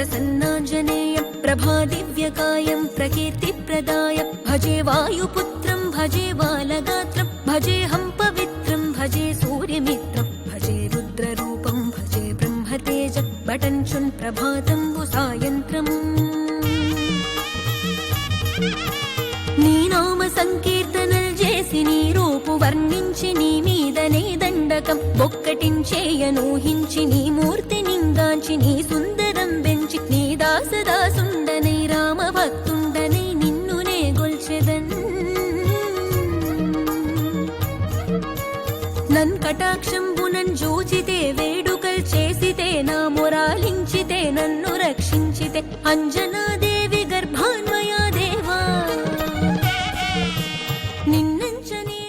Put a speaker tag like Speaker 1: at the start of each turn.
Speaker 1: प्रसन्नाञ्जनेयं प्रभादिव्यकायं प्रकीर्तिप्रदाय भजे वायुपुत्रं भजे बालगात्रं भजेऽहं पवित्रं भजे सूर्यमित्रं भजे रुद्ररूपं भजे ब्रह्मतेज बटञ्चुन् प्रभातं सायन्त्रम् నీ నామ సంకీర్తనలు చేసి నీ రూపు వర్ణించి నీ మీదనే దండకం ఒక్కటించేయనూహించి నీ మూర్తి నింగాంచి నీ సుందరం పెంచి నీ దాసదాసుండనై రామ భక్తుండనై నిన్నునే గొల్చెదన్ నన్ కటాక్షంబునన్ జూచితే వేడుకల్ చేసితే నా మొరాలించితే నన్ను రక్షించితే అంజనా